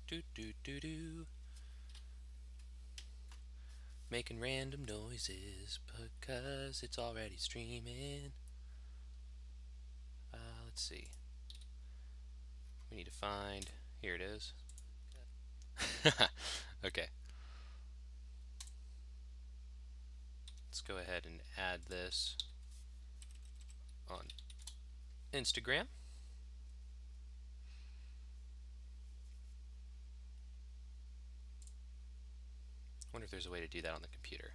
Do do do do. Making random noises because it's already streaming. Let's see. We need to find. Here it is. Okay. Let's go ahead and add this on Instagram. Wonder if there's a way to do that on the computer.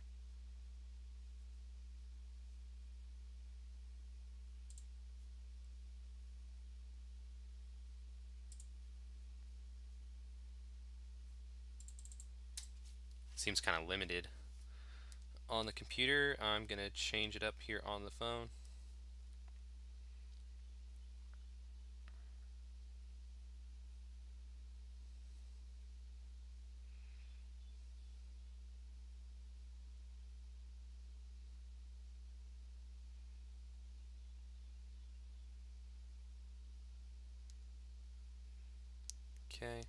Seems kind of limited on the computer. I'm gonna change it up here on the phone. Okay.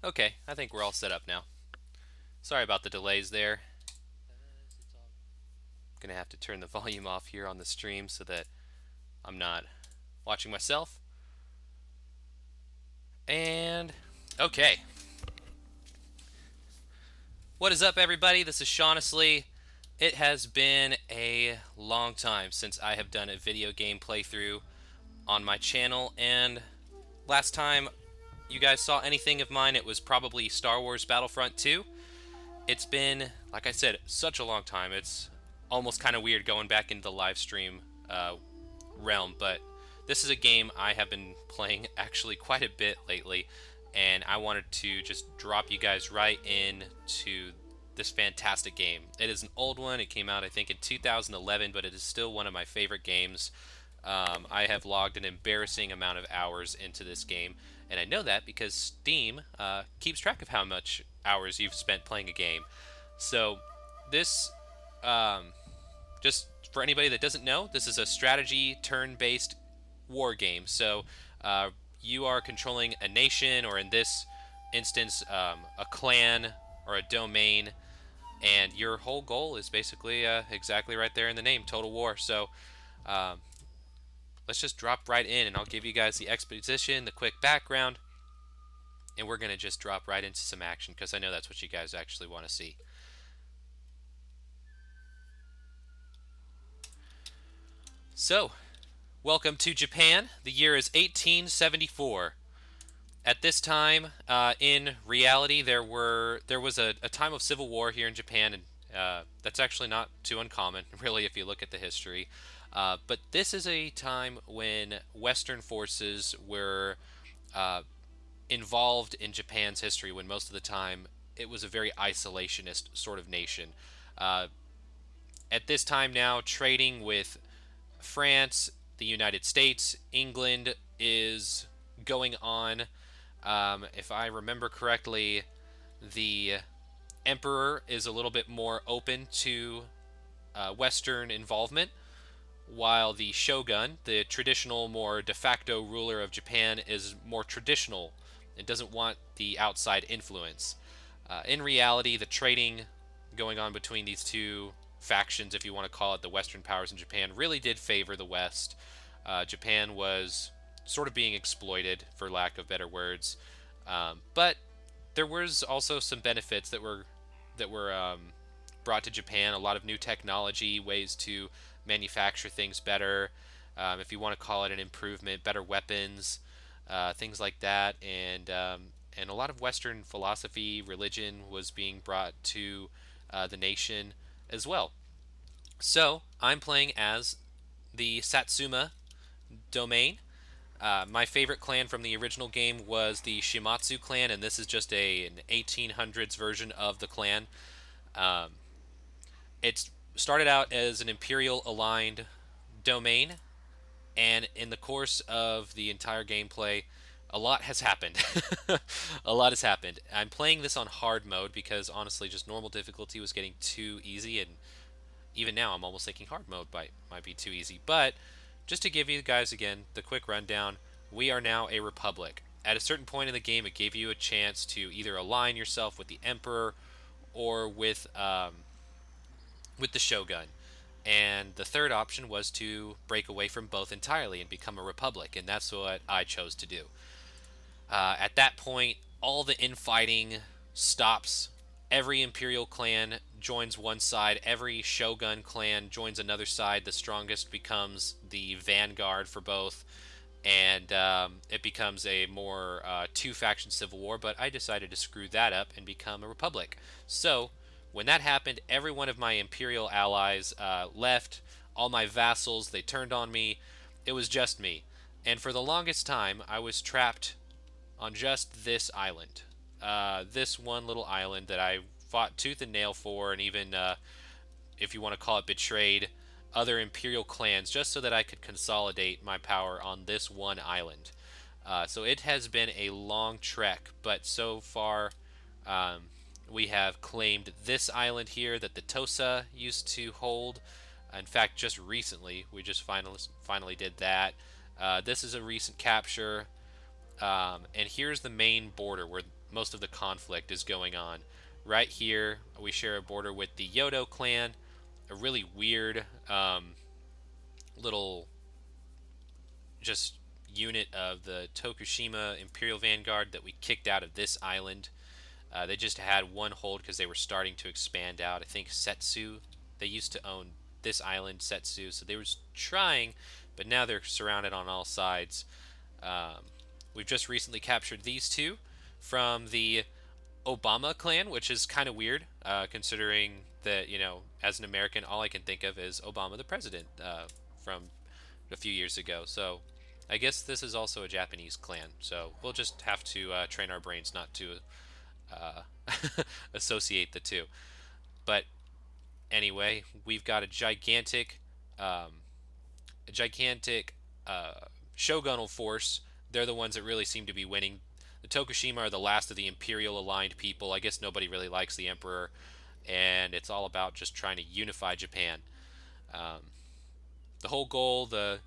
Okay, I think we're all set up now. Sorry about the delays there. Gonna have to turn the volume off here on the stream so that I'm not watching myself. And okay. What is up, everybody? This is Shawnestly. It has been a long time since I have done a video game playthrough on my channel, and last time you guys saw anything of mine, it was probably Star Wars Battlefront 2. It's been, like I said, such a long time. It's almost kind of weird going back into the live stream realm, but this is a game I have been playing actually quite a bit lately, and I wanted to just drop you guys right into this fantastic game. It is an old one. It came out, I think, in 2011, but it is still one of my favorite games. I have logged an embarrassing amount of hours into this game, and I know that because Steam keeps track of how much hours you've spent playing a game. So this, just for anybody that doesn't know, this is a strategy turn-based war game. So you are controlling a nation, or in this instance, a clan or a domain, and your whole goal is basically exactly right there in the name, total war. So let's just drop right in, and I'll give you guys the exposition, the quick background, and we're going to just drop right into some action because I know that's what you guys actually want to see. So, welcome to Japan. The year is 1874. At this time, in reality, there was a time of civil war here in Japan, and that's actually not too uncommon, really, if you look at the history. But this is a time when Western forces were uh, involved in Japan's history, when most of the time it was a very isolationist sort of nation. Uh, at this time now, trading with France, the United States, England is going on. If I remember correctly, the Emperor is a little bit more open to Western involvement, while the Shogun, the traditional, more de facto ruler of Japan, is more traditional and doesn't want the outside influence. In reality, the trading going on between these two factions, if you want to call it, the Western powers in Japan, really did favor the West. Japan was sort of being exploited, for lack of better words, but there was also some benefits that were brought to Japan. A lot of new technology, ways to manufacture things better, if you want to call it an improvement, better weapons, things like that, and a lot of Western philosophy, religion was being brought to the nation as well. So I'm playing as the Satsuma domain. My favorite clan from the original game was the Shimatsu clan, and this is just an 1800s version of the clan. Um, it started out as an imperial aligned domain, and in the course of the entire gameplay, a lot has happened. A lot has happened. I'm playing this on hard mode because honestly, just normal difficulty was getting too easy, and even now I'm almost thinking hard mode might be too easy. But just to give you guys again the quick rundown, we are now a republic. At a certain point in the game, it gave you a chance to either align yourself with the Emperor or with the Shogun. And the third option was to break away from both entirely and become a republic, and that's what I chose to do. At that point, all the infighting stops. Every imperial clan joins one side. Every shogun clan joins another side. The strongest becomes the vanguard for both, and it becomes a more two-faction civil war. But I decided to screw that up and become a republic. So when that happened, every one of my imperial allies left. All my vassals, they turned on me. It was just me. And for the longest time, I was trapped on just this island. This one little island that I fought tooth and nail for, and even, if you want to call it, betrayed other imperial clans just so that I could consolidate my power on this one island. So it has been a long trek, but so far we have claimed this island here that the Tosa used to hold. In fact, just recently, we just finally did that. This is a recent capture. And here's the main border where most of the conflict is going on. Right here, we share a border with the Yodo clan, a really weird little just unit of the Tokushima Imperial Vanguard that we kicked out of this island. They just had one hold because they were starting to expand out. I think Settsu, they used to own this island, Settsu, so they were trying, but now they're surrounded on all sides. We've just recently captured these two from the Obama clan, which is kind of weird, considering that, you know, as an American, all I can think of is Obama the president from a few years ago. So I guess this is also a Japanese clan. So we'll just have to train our brains not to associate the two. But anyway, we've got a gigantic Shogunal force. They're the ones that really seem to be winning. The Tokushima are the last of the imperial aligned people. I guess nobody really likes the emperor, and it's all about just trying to unify Japan. The whole goal, the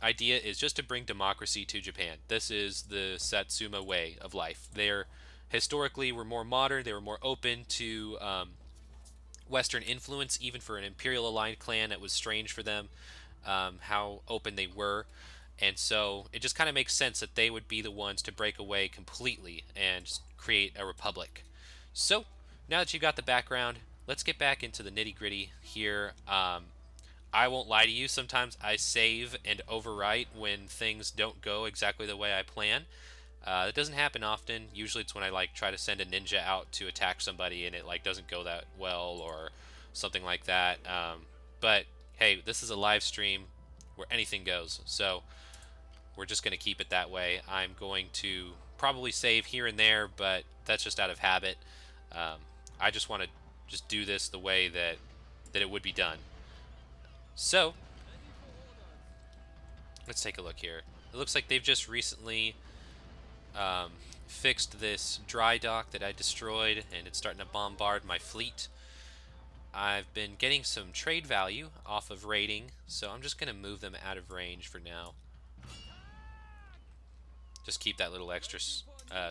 idea is just to bring democracy to Japan. This is the Satsuma way of life. They're historically were more modern. They were more open to Western influence. Even for an imperial aligned clan, it was strange for them how open they were. And so it just kind of makes sense that they would be the ones to break away completely and create a republic. So now that you've got the background, let's get back into the nitty-gritty here. I won't lie to you, sometimes I save and overwrite when things don't go exactly the way I plan. That doesn't happen often. Usually it's when I like try to send a ninja out to attack somebody and it like doesn't go that well or something like that. But hey, this is a live stream where anything goes, so we're just going to keep it that way. I'm going to probably save here and there, but that's just out of habit. I just want to just do this the way that it would be done. So let's take a look here. It looks like they've just recently fixed this dry dock that I destroyed, and it's starting to bombard my fleet. I've been getting some trade value off of raiding, so I'm just going to move them out of range for now. Just keep that little extra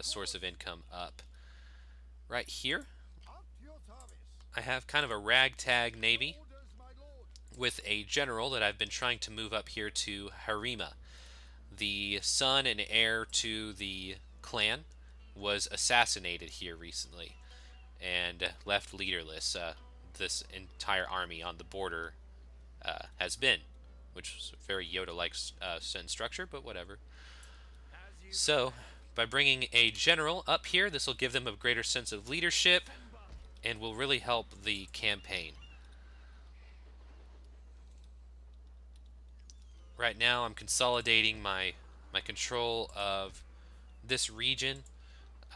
source of income up. Right here, I have kind of a ragtag navy with a general that I've been trying to move up here to Harima. The son and heir to the clan was assassinated here recently and left leaderless. This entire army on the border has been, which is a very Yoda-like structure, but whatever. So, by bringing a general up here, this will give them a greater sense of leadership and will really help the campaign. Right now, I'm consolidating my control of this region.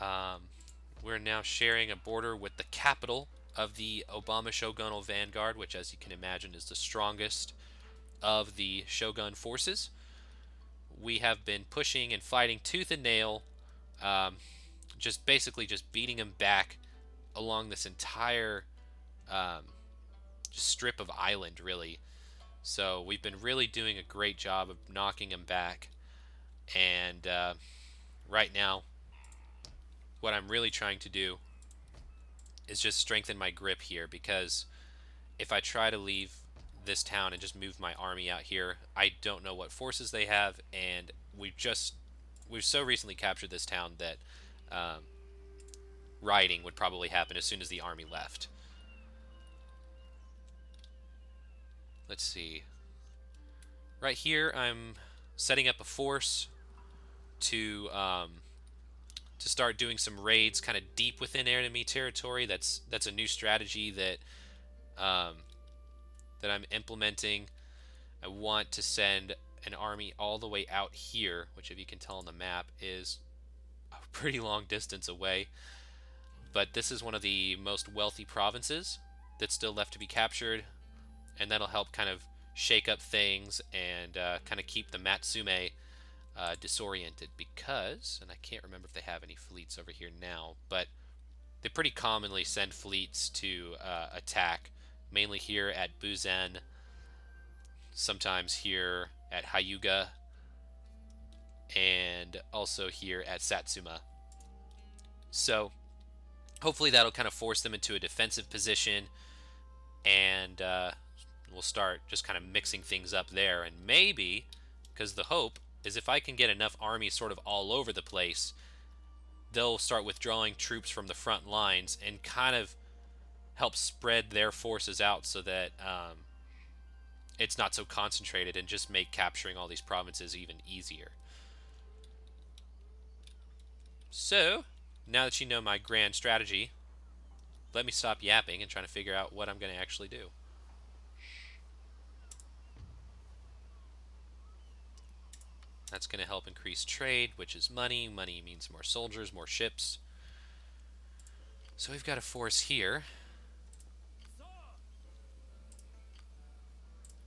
We're now sharing a border with the capital of the Obama Shogunal Vanguard, which, as you can imagine, is the strongest of the Shogun forces. We have been pushing and fighting tooth and nail, just basically just beating them back along this entire strip of island, really. So we've been really doing a great job of knocking them back. And right now, what I'm really trying to do is just strengthen my grip here, because if I try to leave this town and just move my army out here, I don't know what forces they have, and we've so recently captured this town that rioting would probably happen as soon as the army left. Let's see. Right here, I'm setting up a force to start doing some raids kind of deep within enemy territory. That's a new strategy that that I'm implementing. I want to send an army all the way out here, which, if you can tell on the map, is a pretty long distance away. But this is one of the most wealthy provinces that's still left to be captured, and that'll help kind of shake up things and kind of keep the Matsume disoriented, because, and I can't remember if they have any fleets over here now, but they pretty commonly send fleets to attack, mainly here at Buzen, sometimes here at Hyuga, and also here at Satsuma. So hopefully that'll kind of force them into a defensive position, and we'll start just kind of mixing things up there. And maybe, because the hope is if I can get enough armies sort of all over the place, they'll start withdrawing troops from the front lines and kind of help spread their forces out so that it's not so concentrated, and just make capturing all these provinces even easier. So, now that you know my grand strategy, let me stop yapping and trying to figure out what I'm going to actually do. That's going to help increase trade, which is money. Money means more soldiers, more ships. So we've got a force here.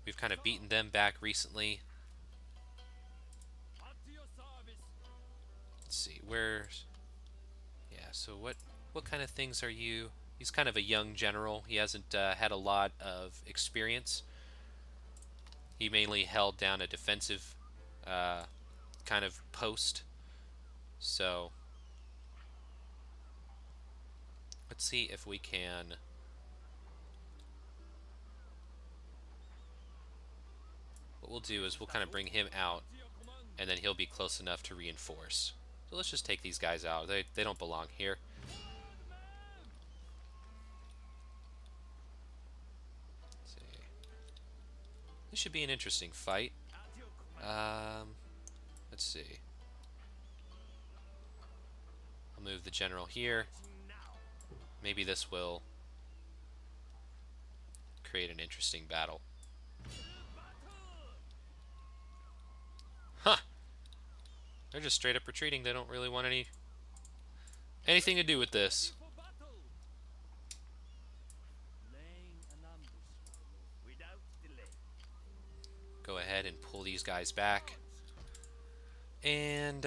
We've kind of beaten them back recently. Let's see, where's... Yeah, so what kind of things are you... He's kind of a young general. He hasn't had a lot of experience. He mainly held down a defensive kind of post. So let's see if we can... What we'll do is we'll kind of bring him out, and then he'll be close enough to reinforce. So let's just take these guys out. They don't belong here. Let's see. This should be an interesting fight. Let's see. move the general here. Maybe this will create an interesting battle. Huh! They're just straight up retreating. They don't really want anything to do with this. Go ahead and pull these guys back. And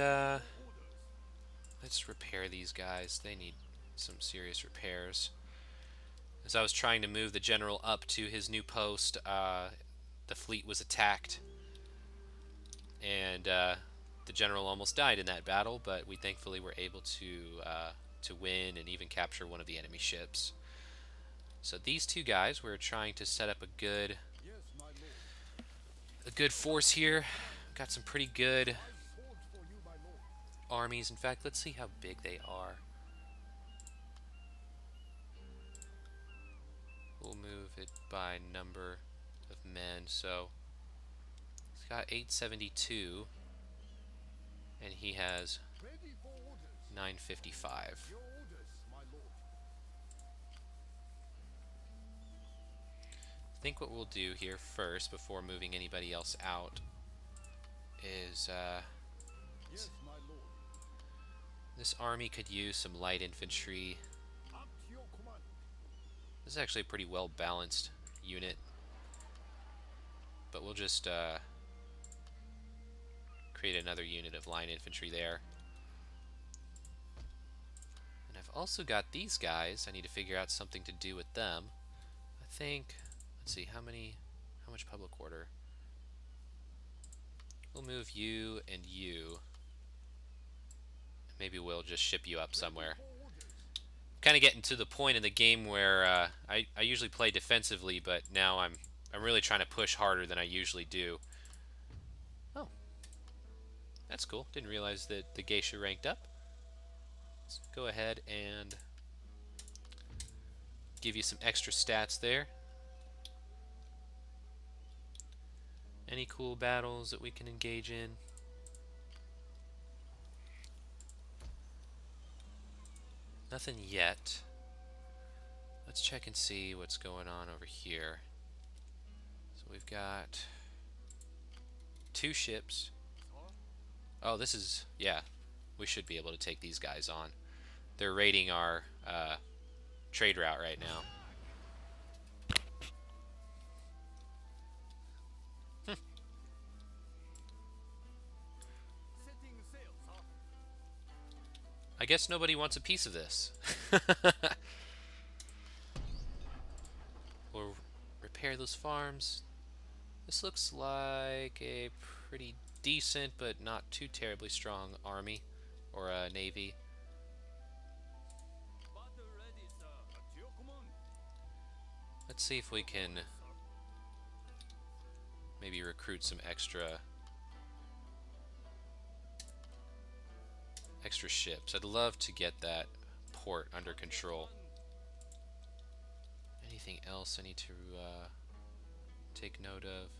let's repair these guys. They need some serious repairs. As I was trying to move the general up to his new post, the fleet was attacked. And the general almost died in that battle, but we thankfully were able to win and even capture one of the enemy ships. So these two guys, we're trying to set up a good force here. Got some pretty good armies. In fact, let's see how big they are. We'll move it by number of men. So he's got 872, and he has 955. I think what we'll do here first, before moving anybody else out, is this army could use some light infantry. This is actually a pretty well balanced unit, but we'll just create another unit of line infantry there. And I've also got these guys. I need to figure out something to do with them. I think, let's see, how much public order? We'll move you and you. Maybe we'll just ship you up somewhere. Kind of getting to the point in the game where I usually play defensively, but now I'm really trying to push harder than I usually do. Oh, that's cool. Didn't realize that the geisha ranked up. Let's go ahead and give you some extra stats there. Any cool battles that we can engage in? Nothing yet. Let's check and see what's going on over here. So we've got 2 ships. Oh, this is, yeah, we should be able to take these guys on. They're raiding our trade route right now. I guess nobody wants a piece of this. We'll repair those farms. This looks like a pretty decent but not too terribly strong army or a navy. Let's see if we can maybe recruit some extra ships. I'd love to get that port under control. Anything else I need to take note of?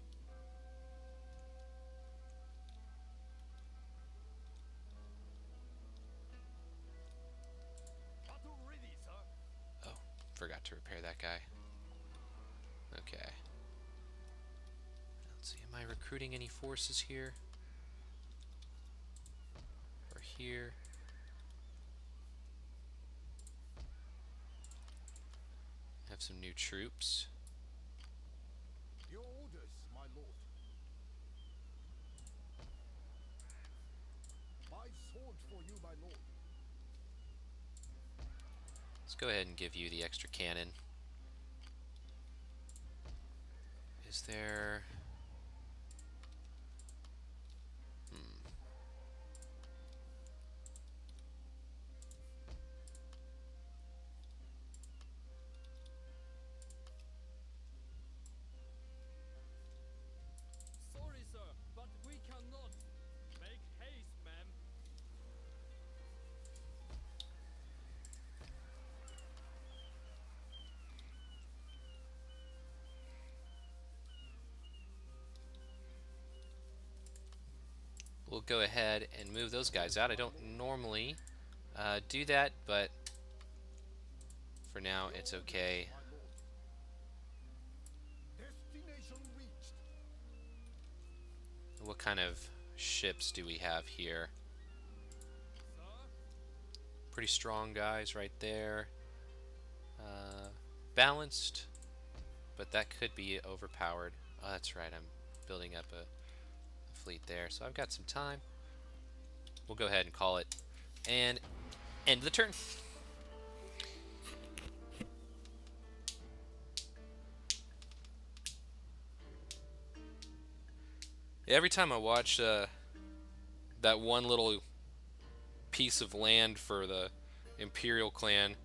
Oh, forgot to repair that guy. Okay. Let's see, am I recruiting any forces here? Or here? Have some new troops. Your orders, my lord. My sword for you, my lord. Let's go ahead and give you the extra cannon. Is there... Sorry, sir, but we cannot. Make haste, ma'am. We'll go ahead and move those guys out. I don't normally do that, but for now it's okay. Destination reached. What kind of ships do we have here? Pretty strong guys right there. Balanced, but that could be overpowered. Oh, that's right, I'm building up a fleet there, so I've got some time. We'll go ahead and call it and end the turn. Every time I watch that one little piece of land for the Imperial clan,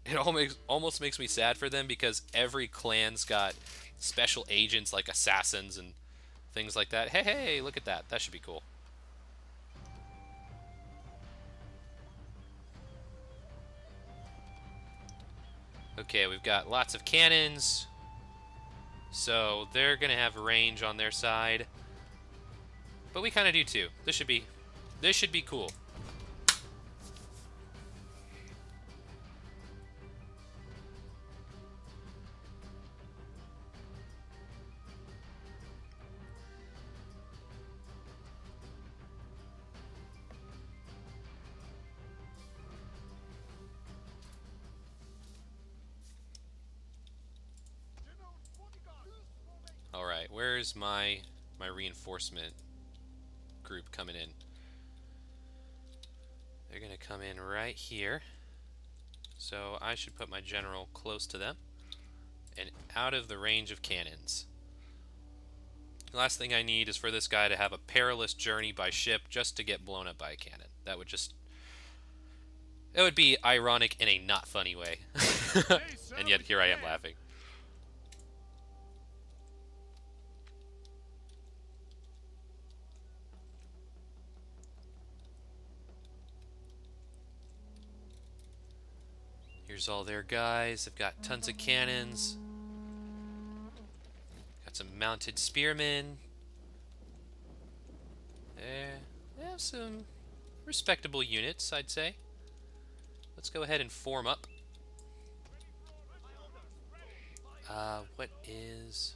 it almost makes me sad for them, because every clan's got special agents like assassins and things like that. Hey, look at that. That should be cool. Okay, we've got lots of cannons, so they're gonna have range on their side, but we kind of do too. This should be cool. Alright, where's my reinforcement group coming in? They're gonna come in right here. So I should put my general close to them and out of the range of cannons. The last thing I need is for this guy to have a perilous journey by ship just to get blown up by a cannon. That would just... it would be ironic in a not funny way. And yet here I am laughing. Here's all their guys. They've got tons of cannons. Got some mounted spearmen. They have some respectable units, I'd say. Let's go ahead and form up. What is...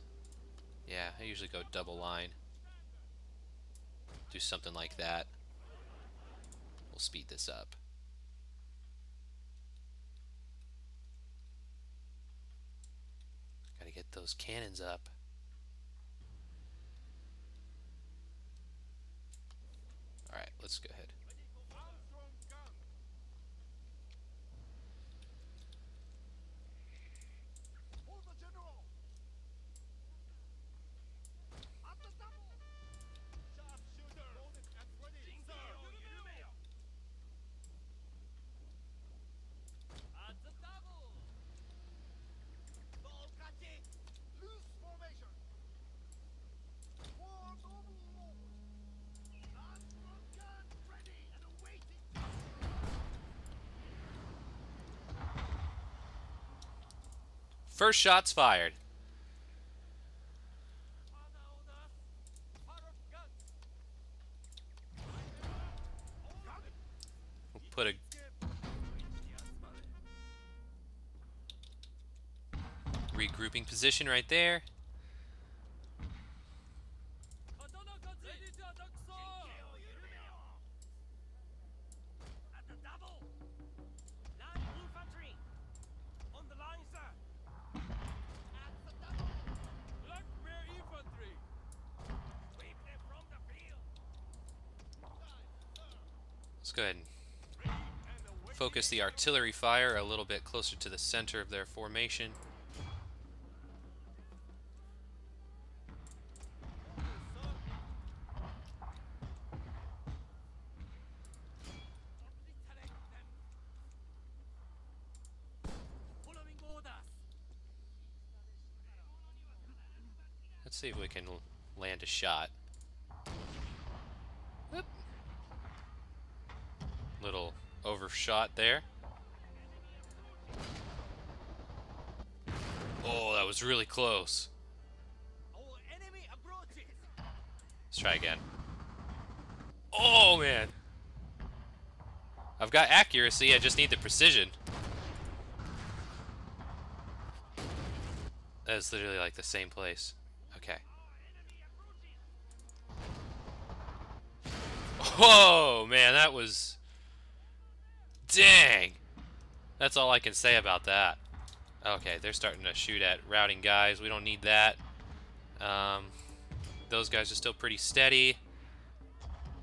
yeah, I usually go double line. Do something like that. We'll speed this up. Gotta get those cannons up. Alright, let's go ahead. First shot's fired. We'll put a regrouping position right there. Let's go ahead and focus the artillery fire a little bit closer to the center of their formation. Let's see if we can land a shot. Whoop. Little overshot there. Oh, that was really close. Let's try again. Oh, man. I've got accuracy, I just need the precision. That's literally like the same place. Okay. Whoa, man, that was... Dang! That's all I can say about that. Okay, they're starting to shoot at routing guys. We don't need that. Those guys are still pretty steady.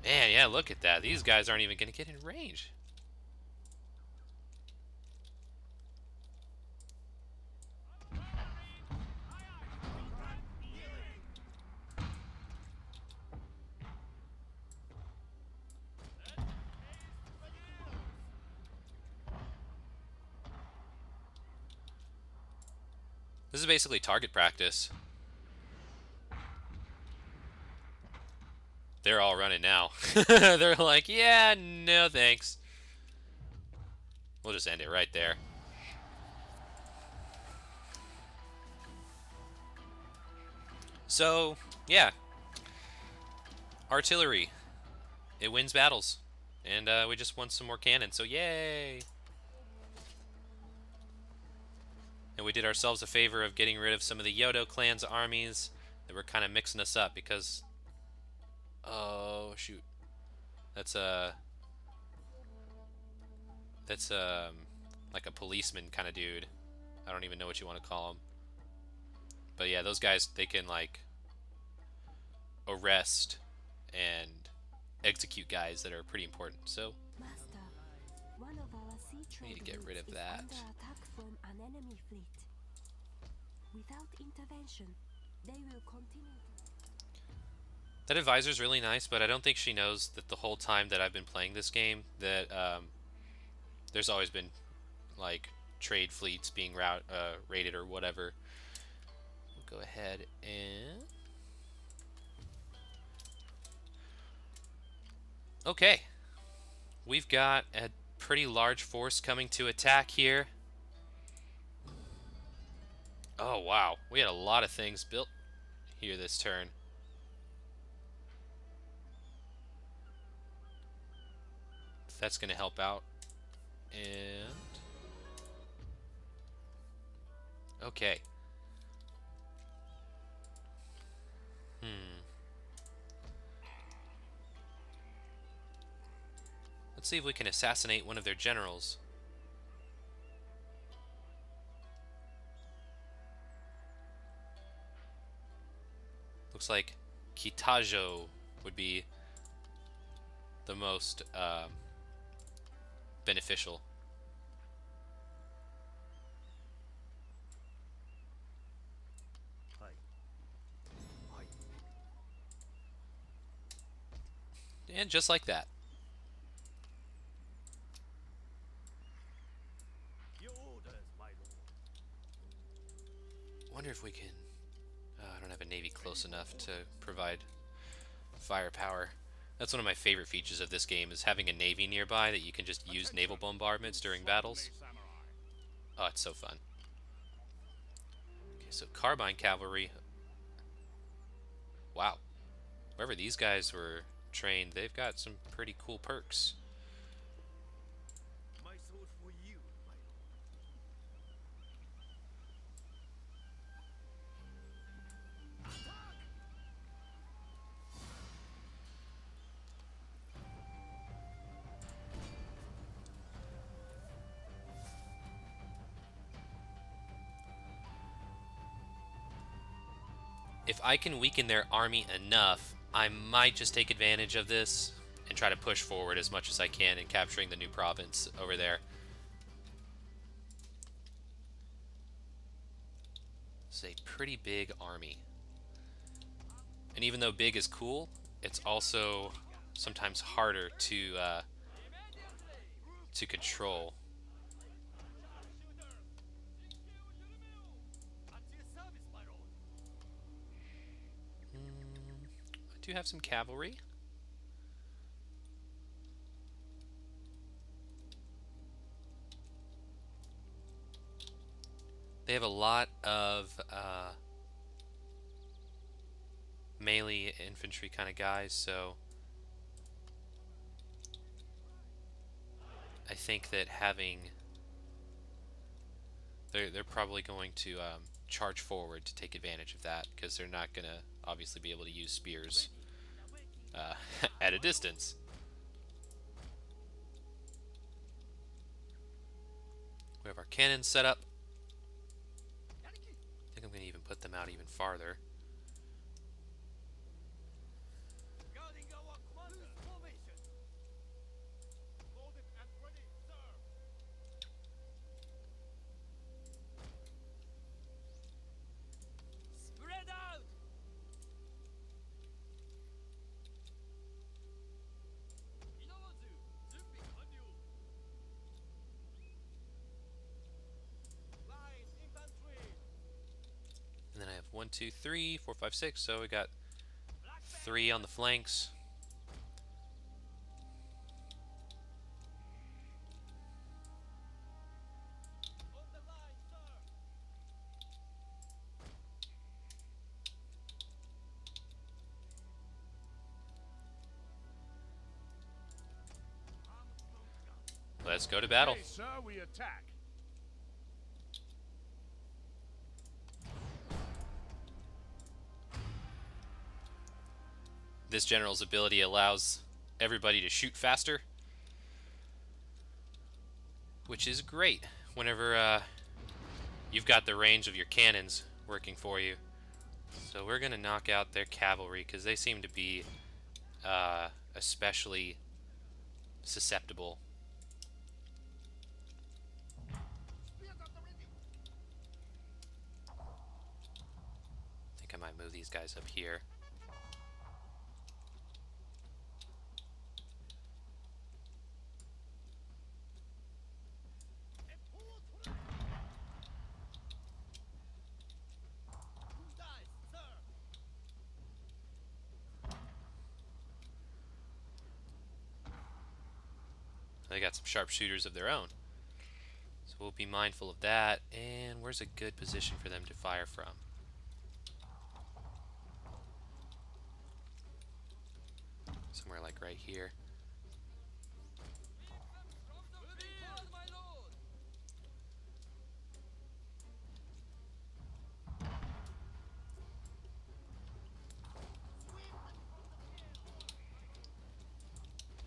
Man, yeah, look at that. These guys aren't even going to get in range. This is basically target practice. They're all running now. They're like, yeah, no thanks. We'll just end it right there. So, yeah. Artillery. It wins battles. And we just won some more cannons, so yay! And we did ourselves a favor of getting rid of some of the Yodo clan's armies that were kind of mixing us up because... Oh, shoot. That's like a policeman kind of dude. I don't even know what you want to call him. But yeah, those guys, they can like arrest and execute guys that are pretty important. So Master, one of our sea we need to get rid of is that. under attack from an enemy fleet. Without intervention, they will continue. That advisor's really nice, but I don't think she knows that the whole time that I've been playing this game that there's always been like trade fleets being raided or whatever. We'll go ahead and... Okay. We've got a pretty large force coming to attack here. Oh, wow. We had a lot of things built here this turn. That's going to help out. And... Okay. Let's see if we can assassinate one of their generals. Looks like Kitajo would be the most beneficial. And just like that. Wonder if we can... I don't have a navy close enough to provide firepower. That's one of my favorite features of this game, is having a navy nearby that you can just use naval bombardments during battles. Oh, it's so fun. Okay, so carbine cavalry. Wow. Wherever these guys were trained, they've got some pretty cool perks. If I can weaken their army enough, I might just take advantage of this and try to push forward as much as I can in capturing the new province over there. It's a pretty big army. And even though big is cool, it's also sometimes harder to control. I do have some cavalry. They have a lot of melee infantry kind of guys, so I think that having... They're probably going to charge forward to take advantage of that, because they're not going to obviously be able to use spears at a distance. We have our cannons set up. I think I'm going to even put them out even farther. Guarding our commander's formation. Loaded and ready, sir. Spread out! Inowazu, 준비 완료. Line infantry. And then I have 1, 2, 3, 4, 5, 6. So we got 3 on the flanks. On the line, sir. Let's go to battle. Hey, sir, we attack. This general's ability allows everybody to shoot faster, which is great whenever you've got the range of your cannons working for you. So we're going to knock out their cavalry, because they seem to be especially susceptible. Spears at the ready. I think I might move these guys up here. Who dies, sir? They got some sharpshooters of their own. So we'll be mindful of that. And where's a good position for them to fire from? Somewhere like right here. From the field, my lord!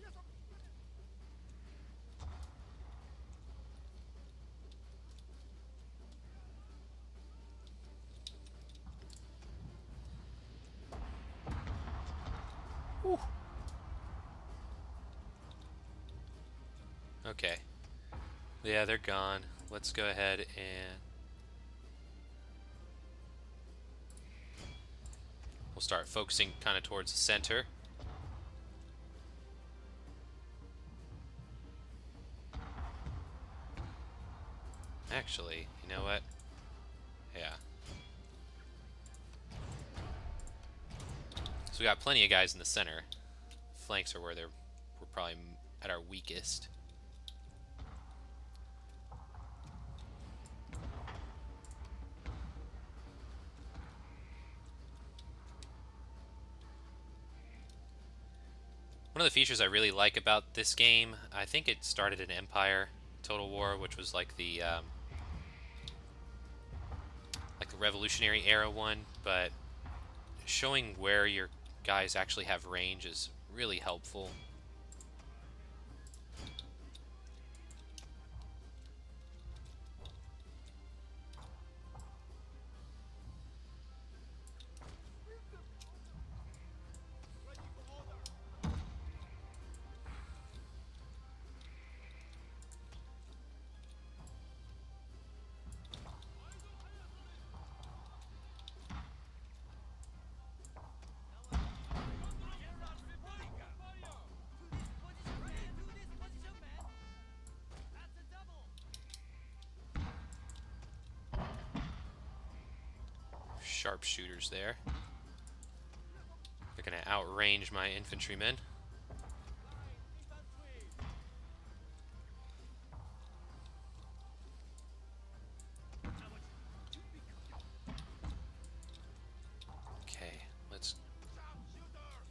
Yes, sir. Okay. Yeah, they're gone. Let's go ahead and we'll start focusing kind of towards the center. Actually, you know what? Yeah. So we got plenty of guys in the center. Flanks are where we're probably at our weakest. One of the features I really like about this game, I think it started in Empire Total War, which was like the Revolutionary Era one, but showing where your guys actually have range is really helpful. Ready for order. General Republica. To this position, man. That's a double. Sharpshooters there. They're going to outrange my infantrymen. Line infantry. Okay, let's... Sharpshooters.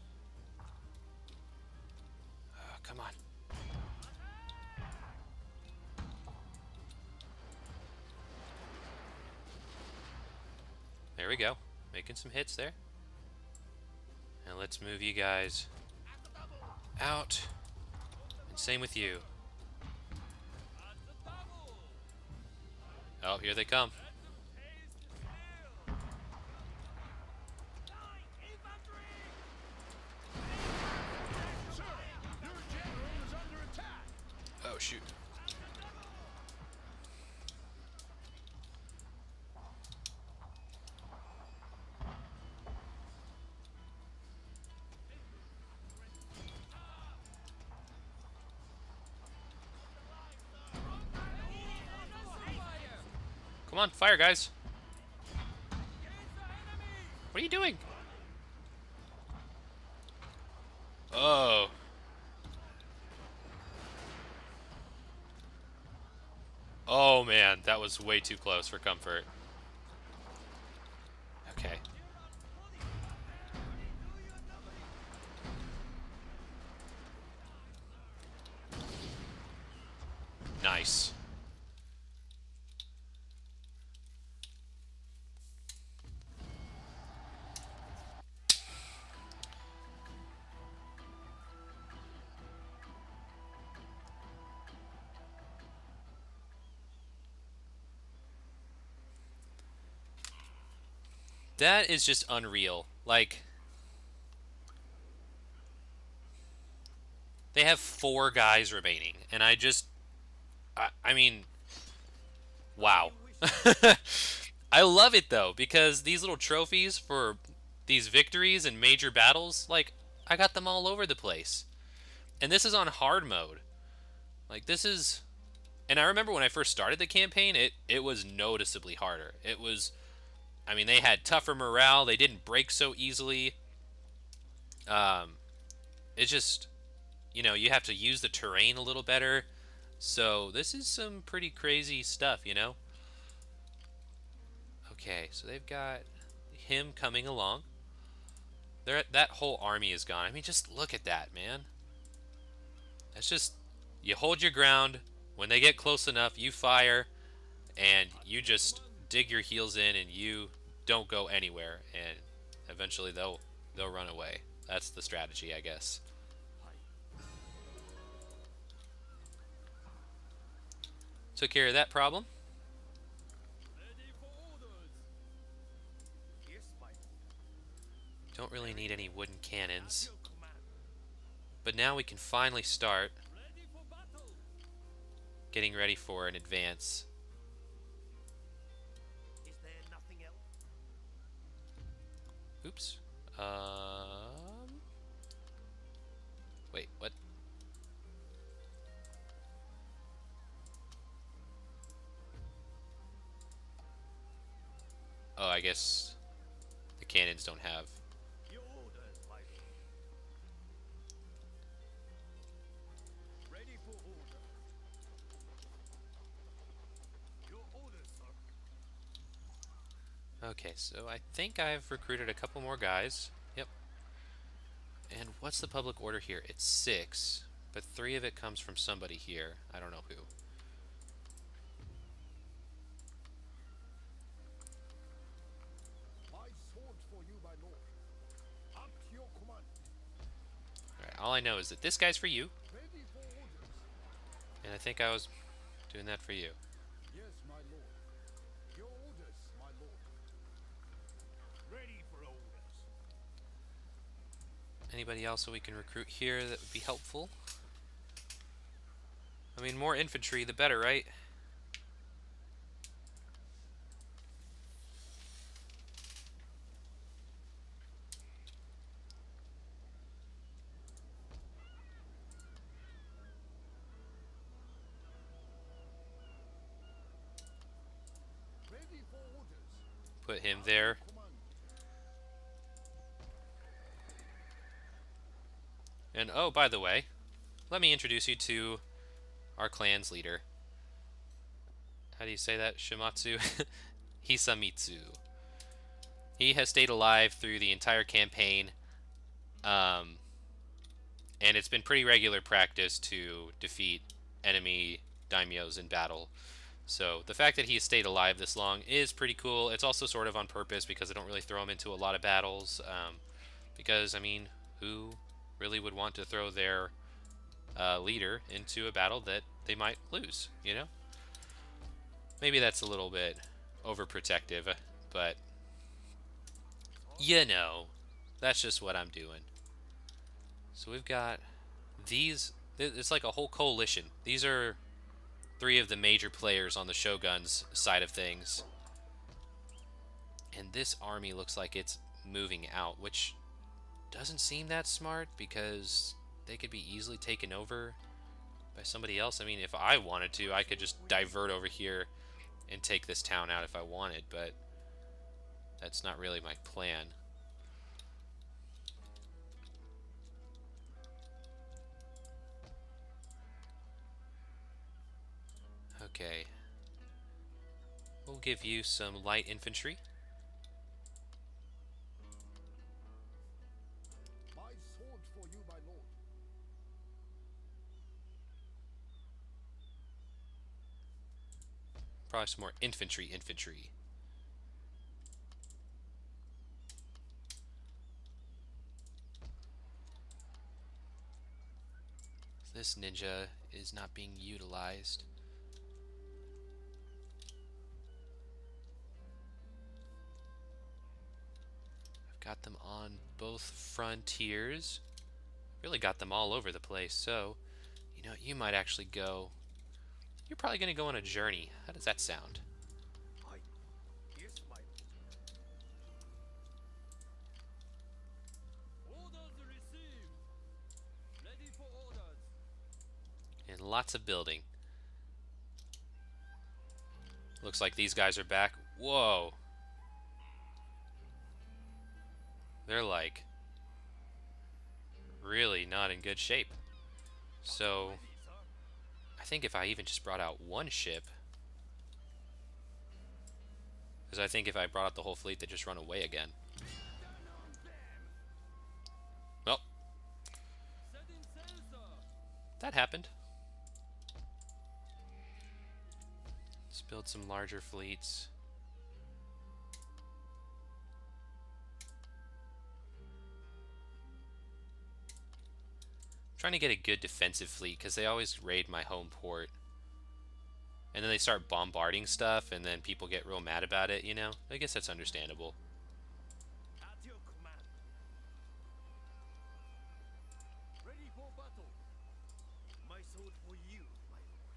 come on. There we go. Making some hits there. And let's move you guys out. And same with you. Oh, here they come. Oh, shoot. Come on, fire, guys. What are you doing? Oh. Oh, man. That was way too close for comfort. Okay. Nice. That is just unreal. Like, they have 4 guys remaining, and I mean, wow. I love it, though, because these little trophies for these victories and major battles, like, I got them all over the place. And this is on hard mode. Like, this is... And I remember when I first started the campaign, it was noticeably harder. It was... I mean, they had tougher morale. They didn't break so easily. It's just, you know, you have to use the terrain a little better. So this is some pretty crazy stuff, you know? Okay, so they've got him coming along. That whole army is gone. I mean, just look at that, man. That's just, you hold your ground. When they get close enough, you fire, and you just dig your heels in, and you don't go anywhere, and eventually they'll run away. That's the strategy, I guess. Took care of that problem. Don't really need any wooden cannons. But now we can finally start getting ready for an advance. Oops. Wait, what? Oh, I guess the cannons don't have. Okay, so I think I've recruited a couple more guys. Yep. And what's the public order here? It's 6, but 3 of it comes from somebody here. I don't know who. Alright, all I know is that this guy's for you. And I think I was doing that for you. Anybody else that we can recruit here that would be helpful? I mean, more infantry, the better, right? Put him there. And oh, by the way, let me introduce you to our clan's leader. How do you say that? Shimatsu? Hisamitsu. He has stayed alive through the entire campaign. And it's been pretty regular practice to defeat enemy daimyos in battle. So the fact that he stayed alive this long is pretty cool. It's also sort of on purpose because they don't really throw him into a lot of battles. Because, I mean, who really would want to throw their leader into a battle that they might lose, you know? Maybe that's a little bit overprotective, but, you know, that's just what I'm doing. So we've got these, it's like a whole coalition. These are 3 of the major players on the Shogun's side of things. And this army looks like it's moving out, which doesn't seem that smart because they could be easily taken over by somebody else. I mean, if I wanted to, I could just divert over here and take this town out if I wanted, but that's not really my plan. Okay. We'll give you some light infantry. My sword for you, my lord. Probably some more infantry. This ninja is not being utilized. I've got them on both frontiers. Really got them all over the place, so you know, you might actually go. You're probably going to go on a journey. How does that sound? Yes, my lord. Orders received. Ready for orders. And lots of building. Looks like these guys are back. Whoa. They're like really not in good shape. So I think if I even just brought out one ship, because I think if I brought out the whole fleet, they'd just run away again. Well, Setting sail, sir. that happened. Let's build some larger fleets. Trying to get a good defensive fleet because they always raid my home port. And then they start bombarding stuff and then people get real mad about it, you know? I guess that's understandable. At your command. Ready for battle. My sword for you, my lord.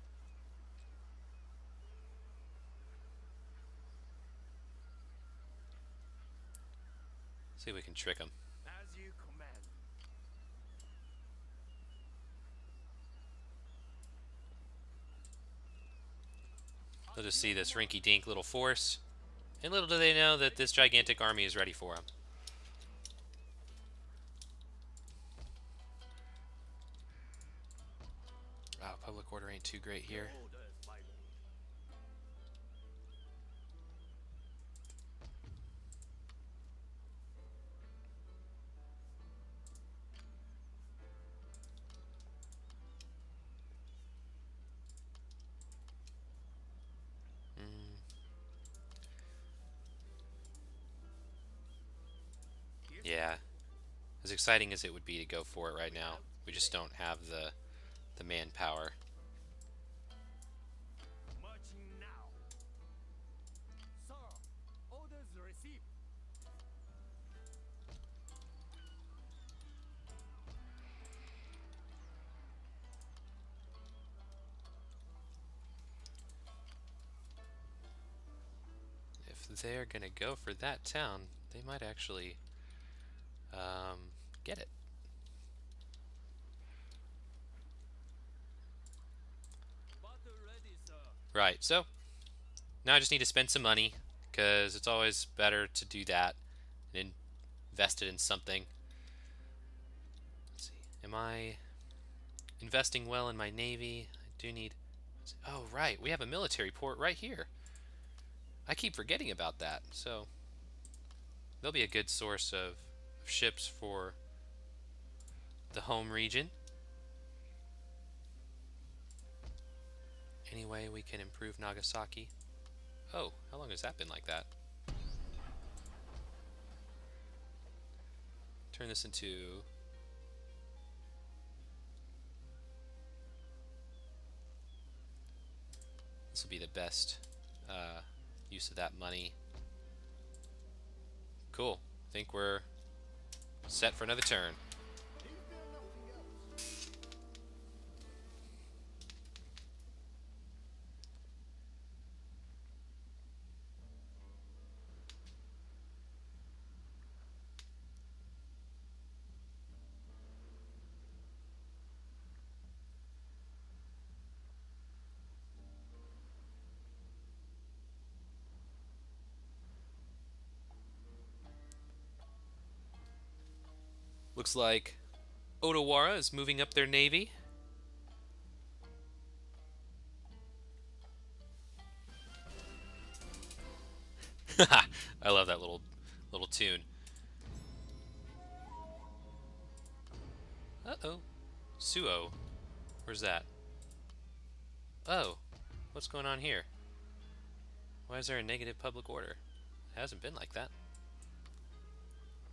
See if we can trick them. As you command. They'll just see this rinky-dink little force. And little do they know that this gigantic army is ready for them. Wow, public order ain't too great here. Orders, my lord. Yeah. As exciting as it would be to go for it right now, we just don't have the manpower. Marching now. Sir, orders received. If they're gonna go for that town, they might actually get it. Battle ready, sir. Right, so now I just need to spend some money because it's always better to do that and invest it in something. Let's see, am I investing well in my navy? I do need. Oh, right, we have a military port right here. I keep forgetting about that, so there'll be a good source of ships for the home region. Any way we can improve Nagasaki? Oh, how long has that been like that? Turn this into... This will be the best use of that money. Cool. I think we're set for another turn. Looks like Odawara is moving up their navy. I love that little tune. Uh-oh. Suo. Where's that? Oh. What's going on here? Why is there a negative public order? It hasn't been like that.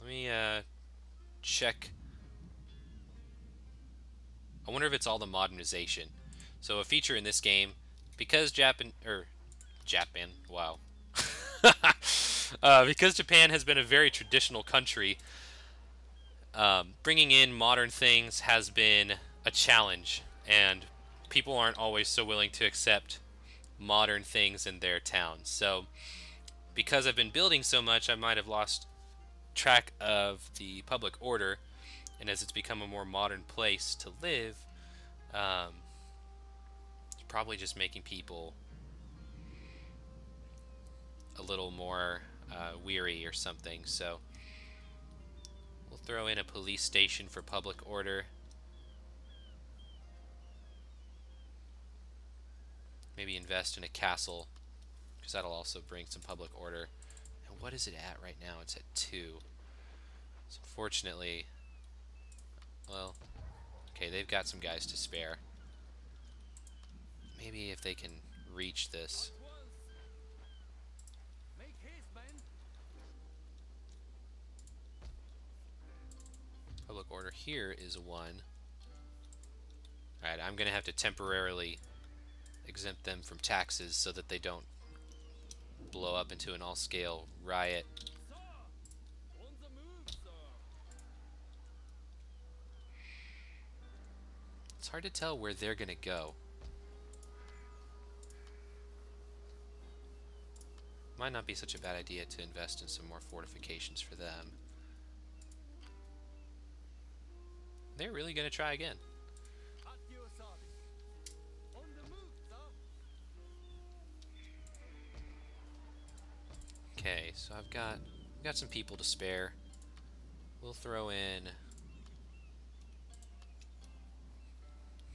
Let me check. I wonder if it's all the modernization. So a feature in this game, because Japan, wow. Because Japan has been a very traditional country, bringing in modern things has been a challenge, and people aren't always so willing to accept modern things in their towns. So because I've been building so much, I might have lost track of the public order, and as it's become a more modern place to live, it's probably just making people a little more weary or something. So we'll throw in a police station for public order. Maybe invest in a castle, because that'll also bring some public order. And what is it at right now? It's at 2. So unfortunately, well, okay, they've got some guys to spare. Maybe if they can reach this. Make haste, men. Public order here is 1. Alright, I'm going to have to temporarily exempt them from taxes so that they don't blow up into an all-scale riot. Sir, on the move, sir. It's hard to tell where they're going to go. Might not be such a bad idea to invest in some more fortifications for them. They're really going to try again. At your service. On the move, sir. Okay, so I've got some people to spare. We'll throw in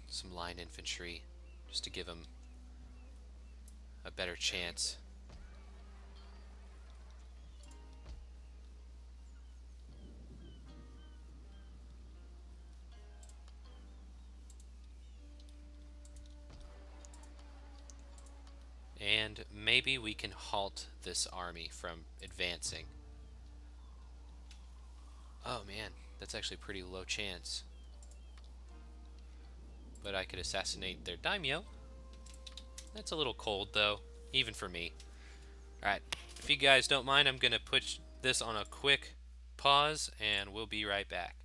some line infantry just to give them a better chance. And maybe we can halt this army from advancing. Oh man, that's actually a pretty low chance. But I could assassinate their daimyo. That's a little cold though, even for me. Alright, if you guys don't mind, I'm going to put this on a quick pause and we'll be right back.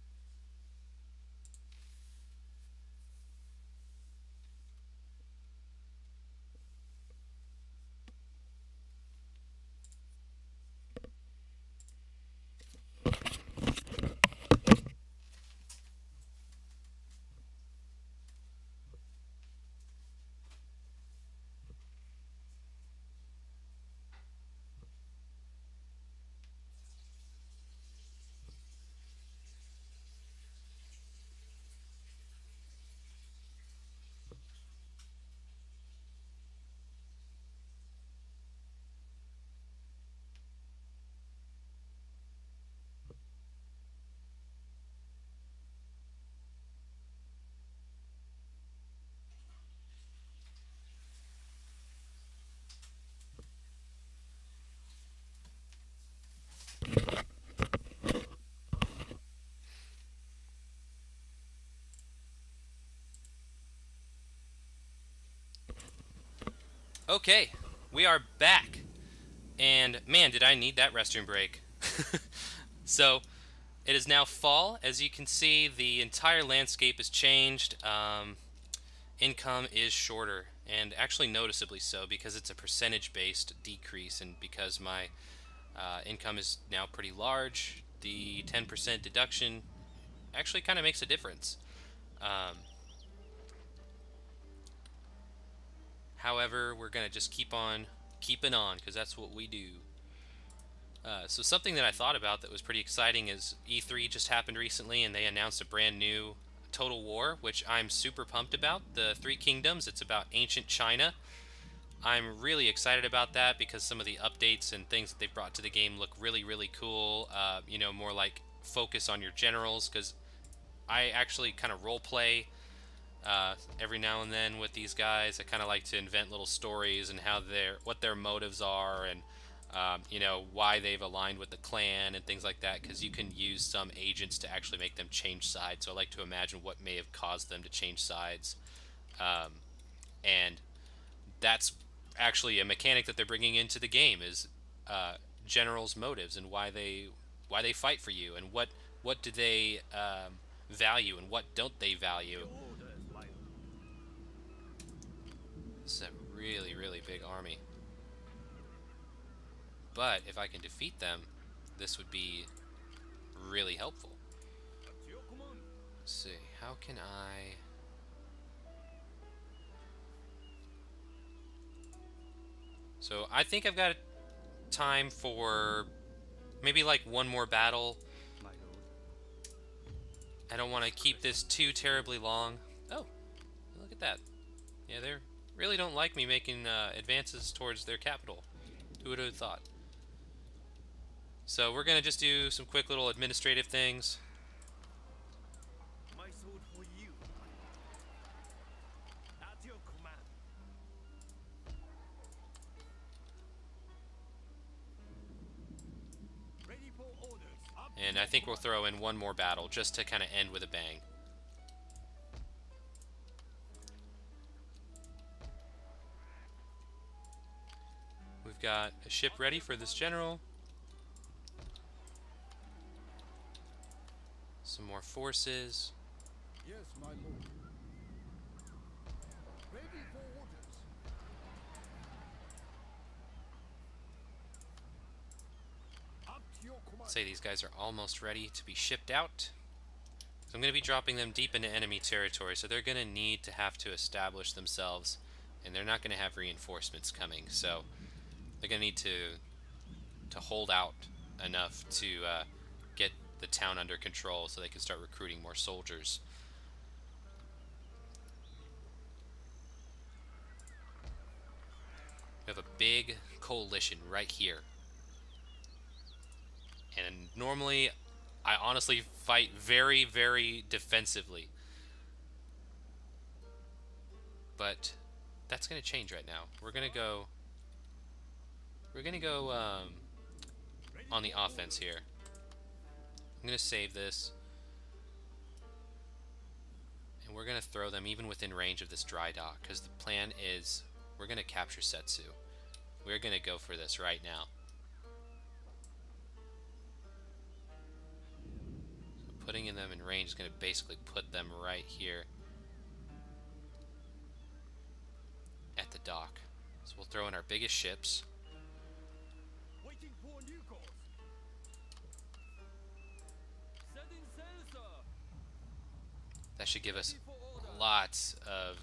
Okay, we are back. And man, did I need that restroom break. So, it is now fall. As you can see, the entire landscape has changed. Income is shorter, and actually noticeably so, because it's a percentage-based decrease, and because my income is now pretty large, the 10% deduction actually kind of makes a difference. However, we're going to just keep on keeping on, because that's what we do. So something that I thought about that was pretty exciting is E3 just happened recently, and they announced a brand new Total War, which I'm super pumped about. The Three Kingdoms, it's about ancient China. I'm really excited about that because some of the updates and things that they've brought to the game look really, really cool. You know, more like focus on your generals, because I actually kind of role play every now and then with these guys. I kind of like to invent little stories and what their motives are, and you know, why they've aligned with the clan and things like that, because you can use some agents to actually make them change sides. So I like to imagine what may have caused them to change sides, and that's actually a mechanic that they're bringing into the game, is generals' motives and why they fight for you, and what do they value and what don't they value. This is a really, really big army. But if I can defeat them, this would be really helpful. Let's see, how can I... So I think I've got time for maybe like one more battle. I don't want to keep this too terribly long. Oh, look at that. Yeah, they really don't like me making advances towards their capital. Who would have thought? So we're going to just do some quick little administrative things. My sword for you. At your command. Ready for orders. Up And I think we'll throw in one more battle just to kind of end with a bang. We've got a ship ready for this general. Some more forces. Yes, my lord. Ready for orders. Up to your command. Say these guys are almost ready to be shipped out. So I'm going to be dropping them deep into enemy territory, so they're going to have to establish themselves, and they're not going to have reinforcements coming, so they're going to need to hold out enough to get the town under control so they can start recruiting more soldiers. We have a big coalition right here. And normally, I honestly fight very, very defensively. But that's going to change right now. We're going to go on the offense here. I'm going to save this. And we're going to throw them even within range of this dry dock, because the plan is we're going to capture Settsu. We're going to go for this right now. So putting them in range is going to basically put them right here at the dock. So we'll throw in our biggest ships. waiting for new course. Setting sail, sir. That should give us Ready for order. lots of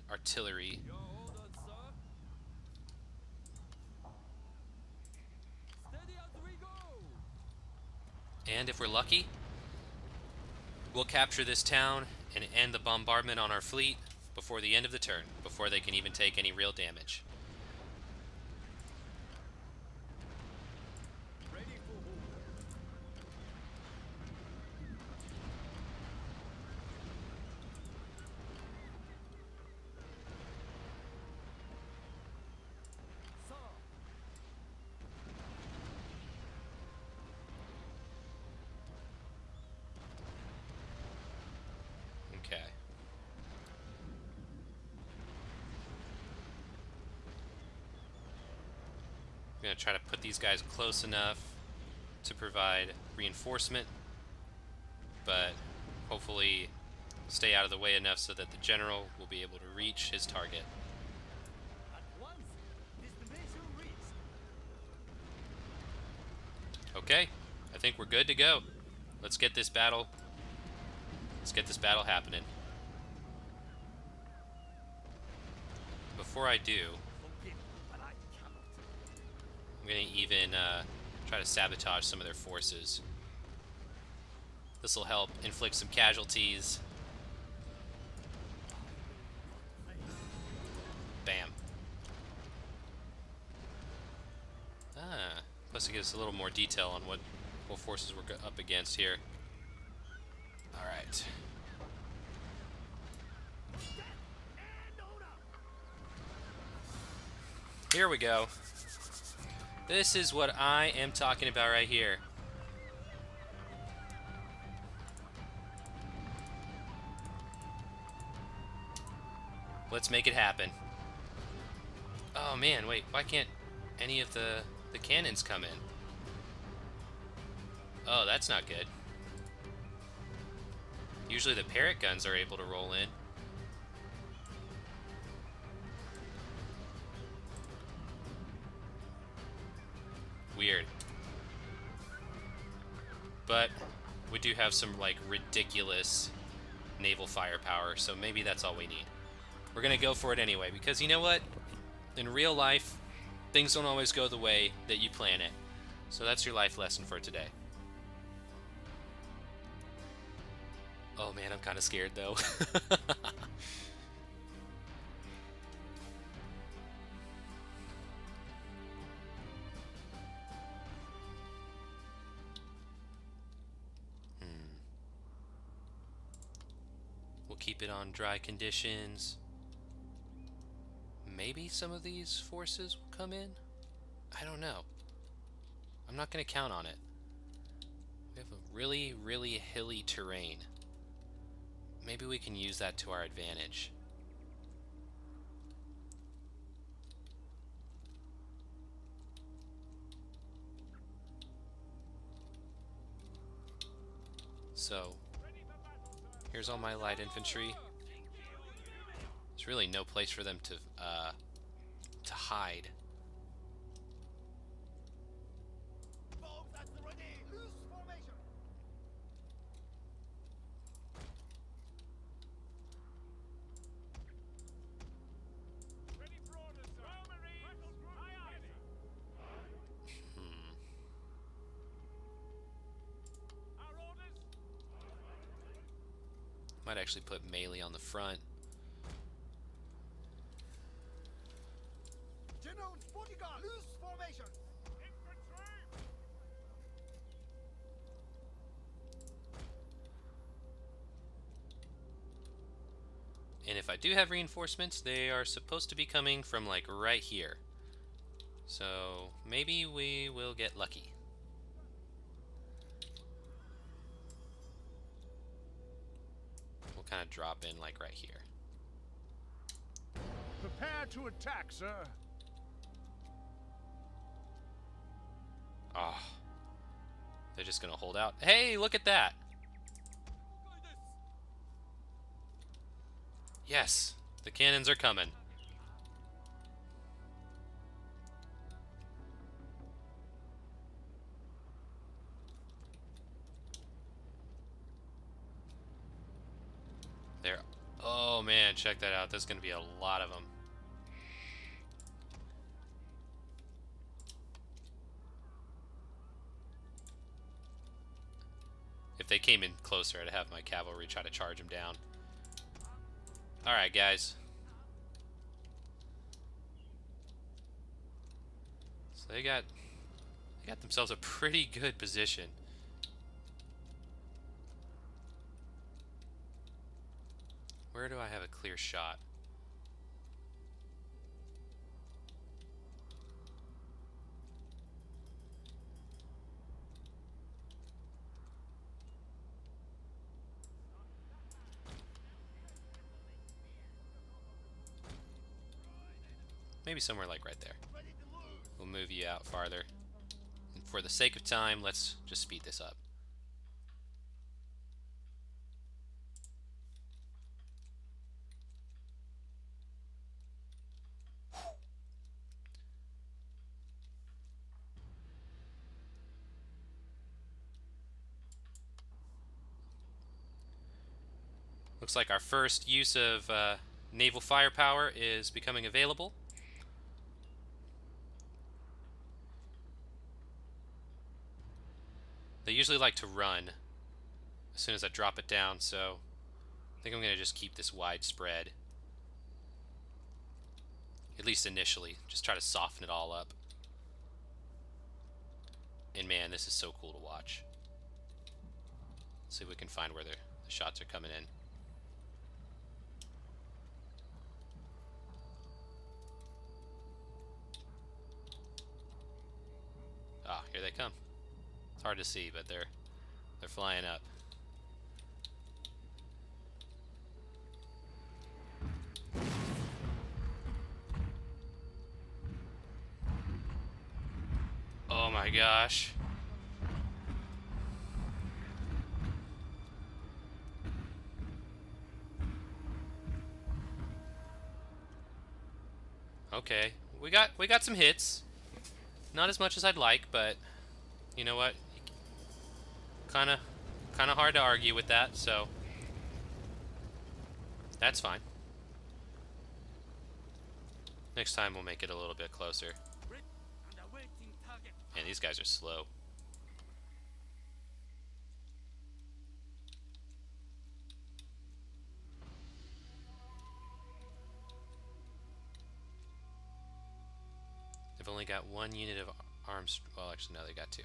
artillery. Your orders, sir. Steady as we go. And if we're lucky, we'll capture this town and end the bombardment on our fleet before the end of the turn, before they can even take any real damage. Ready for orders. Sir. Okay. going to try to put these guys close enough to provide reinforcement, but hopefully stay out of the way enough so that the general will be able to reach his target. At once, destination reached. Okay, I think we're good to go. Let's get this battle happening. Before I do, Forgive, but I cannot. I'm going to even try to sabotage some of their forces. This will help inflict some casualties. Bam. Ah, plus it gives us a little more detail on what forces we're up against here. Alright. Here we go. This is what I am talking about right here. Let's make it happen. Oh man, wait, why can't any of the cannons come in? Oh, that's not good. Usually the parrot guns are able to roll in. Weird. But we do have some like ridiculous naval firepower, so maybe that's all we need. We're gonna go for it anyway, because you know what? In real life, things don't always go the way that you plan it. So that's your life lesson for today. Oh man, I'm kind of scared though. We'll keep it on dry conditions. Maybe some of these forces will come in? I don't know. I'm not going to count on it. We have a really, really hilly terrain. Maybe we can use that to our advantage. So, here's all my light infantry. There's really no place for them to hide. Bombs at the ready. Loose formation. Ready for orders, sir. Battle group ready. Our orders. Might actually put melee on the front. General's bodyguard. Loose formation. Infantry. And if I do have reinforcements, they are supposed to be coming from like right here. So maybe we will get lucky. We'll kind of drop in like right here. Prepare to attack, sir. Oh, they're just gonna hold out. Hey, look at that! Yes, the cannons are coming. There. Oh man, check that out. There's gonna be a lot of them. If they came in closer, I'd have my cavalry try to charge them down. Alright, guys. So they got themselves a pretty good position. Where do I have a clear shot? Maybe somewhere like right there. We'll we'll move you out farther. And for the sake of time, let's just speed this up. Looks like our first use of naval firepower is becoming available. They usually like to run as soon as I drop it down, so I think I'm going to just keep this widespread. At least initially. Just try to soften it all up. And man, this is so cool to watch. Let's see if we can find where the shots are coming in. Ah, here they come. It's hard to see, but they're flying up. Oh my gosh. Okay, we got some hits. Not as much as I'd like, but you know what? Kind of hard to argue with that, so that's fine. Next time we'll make it a little bit closer. Man, these guys are slow. They've only got one unit of arms. Well, actually, no, they got two.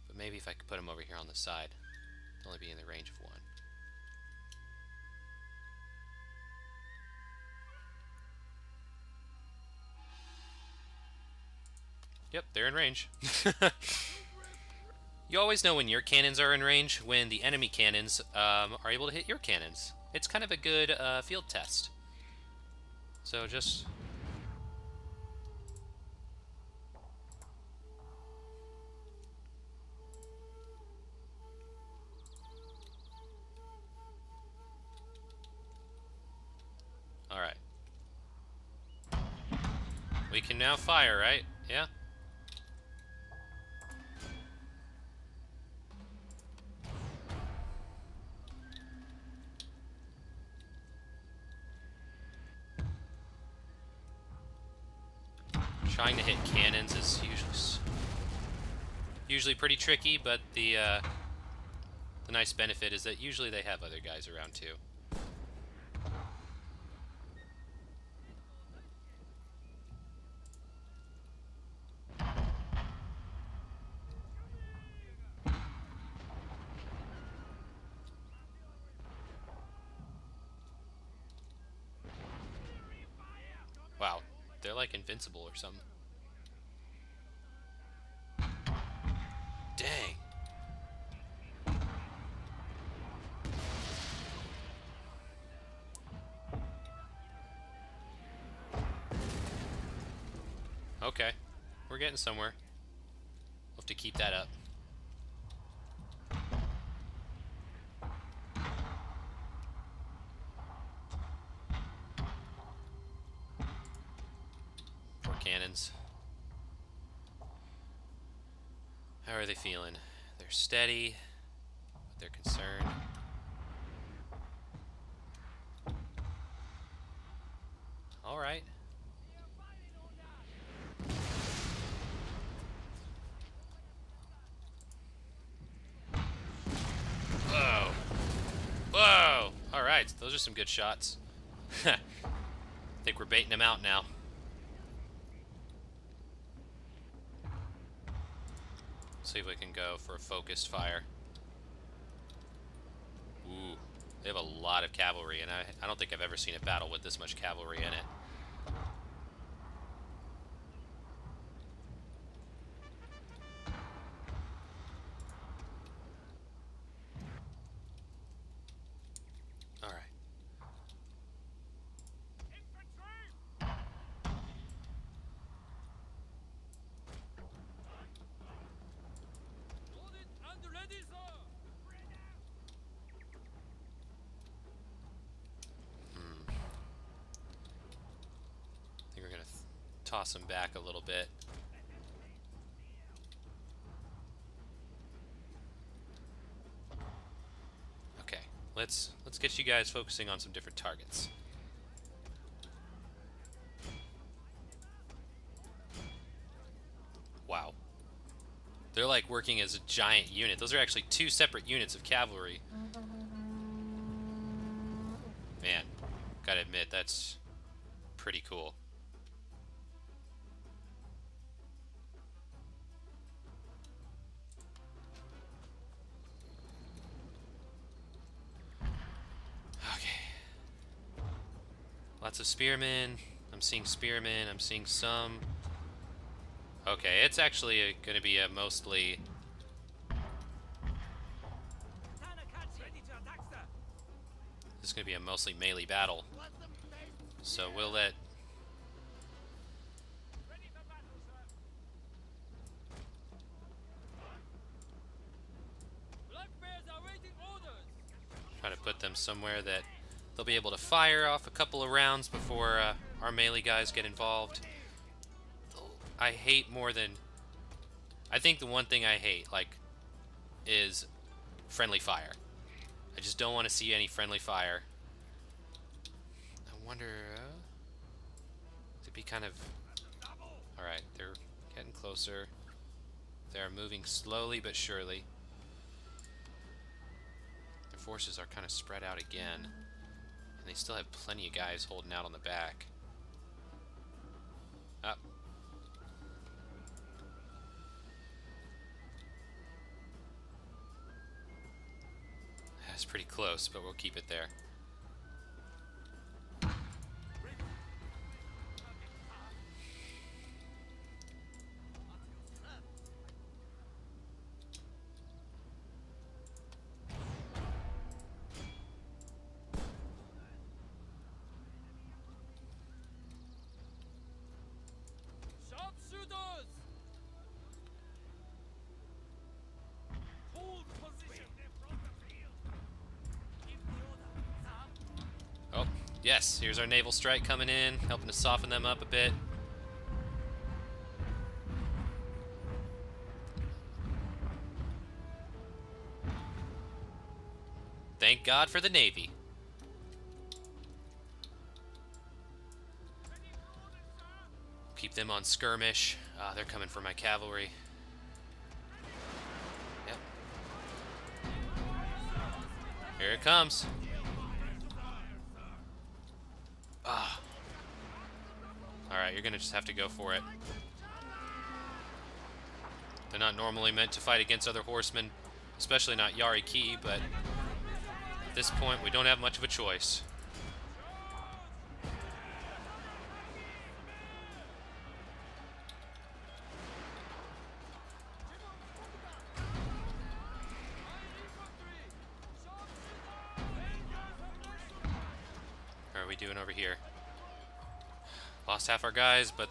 But maybe if I could put them over here on the side, they'll only be in the range of one. Yep, they're in range. You always know when your cannons are in range when the enemy cannons are able to hit your cannons. It's kind of a good field test. So just... Alright. We can now fire, right? Yeah? Trying to hit cannons is usually pretty tricky, but the nice benefit is that usually they have other guys around too. Wow, they're like invincible or something. Dang. Okay, we're getting somewhere. We'll have to keep that up. Poor cannons. How are they feeling? They're steady, but they're concerned. All right. Whoa. Whoa. All right. Those are some good shots. I think we're baiting them out now. See if we can go for a focused fire. Ooh, they have a lot of cavalry, and I don't think I've ever seen a battle with this much cavalry in it. All right. toss them back a little bit. Okay, let's get you guys focusing on some different targets. Wow. They're like working as a giant unit. Those are actually two separate units of cavalry. Man, gotta admit, that's pretty cool. Okay. Lots of spearmen. I'm seeing spearmen. I'm seeing some. Okay, it's actually going to be a mostly... This is going to be a mostly melee battle. So we'll let... Try to put them somewhere that they'll be able to fire off a couple of rounds before our melee guys get involved. I hate more than... I think the one thing I hate, like, is friendly fire. I just don't want to see any friendly fire. I wonder... to be kind of... Alright, they're getting closer. They're moving slowly but surely. Their forces are kind of spread out again. And they still have plenty of guys holding out on the back. Up. That's pretty close, but we'll keep it there. Sharpshooters! Hold position. Oh, yes, here's our Naval Strike coming in, helping to soften them up a bit. Thank God for the Navy. Keep them on skirmish. They're coming for my cavalry. Yep. Here it comes. Alright, you're gonna just have to go for it. They're not normally meant to fight against other horsemen, especially not Yari Ki, but at this point we don't have much of a choice. How are we doing over here? Lost half our guys, but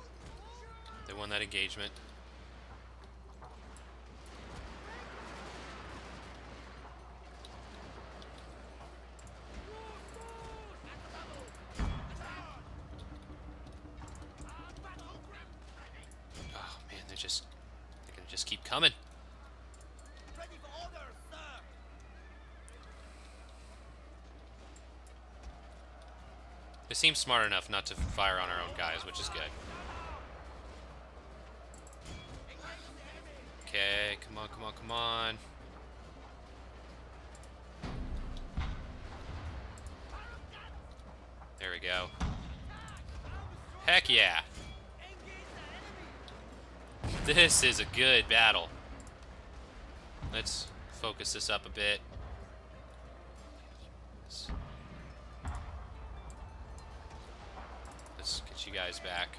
they won that engagement. Oh man, they're gonna just keep coming. Ready for orders, sir. They seem smart enough not to fire on our own guys, which is good. Okay, come on, come on, come on. There we go. Heck yeah. This is a good battle. Let's focus this up a bit. Let's get you guys back.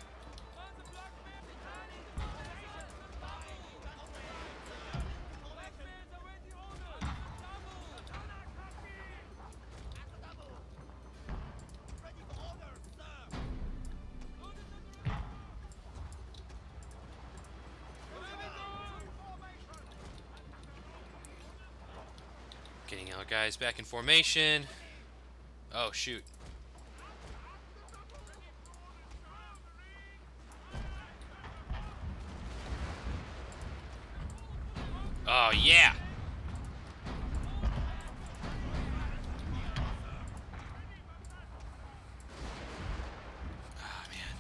Getting our guys back in formation. Oh, shoot. yeah! Oh, man.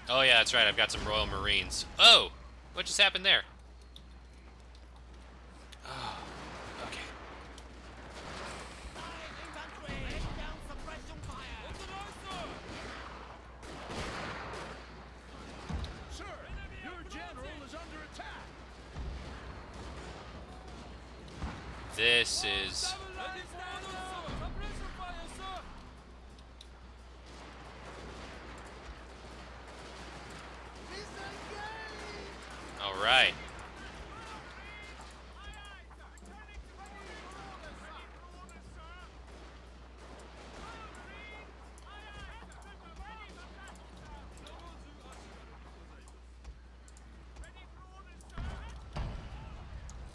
Oh, yeah, that's right. I've got some Royal Marines. Oh! What just happened there? Oh, okay. Infantry, lay down suppression fire. Sir, your general is under attack. This is... All right.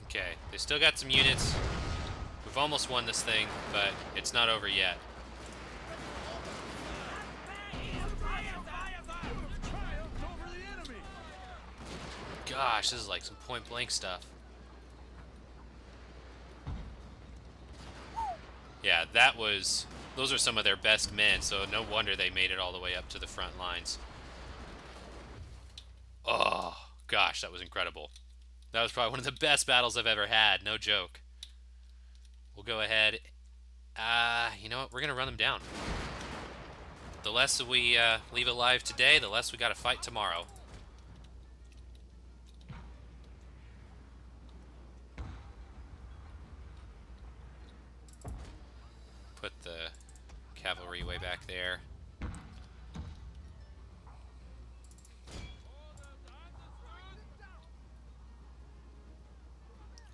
Okay, they still got some units. We've almost won this thing, but it's not over yet. Gosh, this is like some point-blank stuff. Yeah, that was... Those are some of their best men, so no wonder they made it all the way up to the front lines. Oh, gosh, that was incredible. That was probably one of the best battles I've ever had, no joke. We'll go ahead. You know what? We're going to run them down. The less we leave alive today, the less we got to fight tomorrow. Put the cavalry way back there.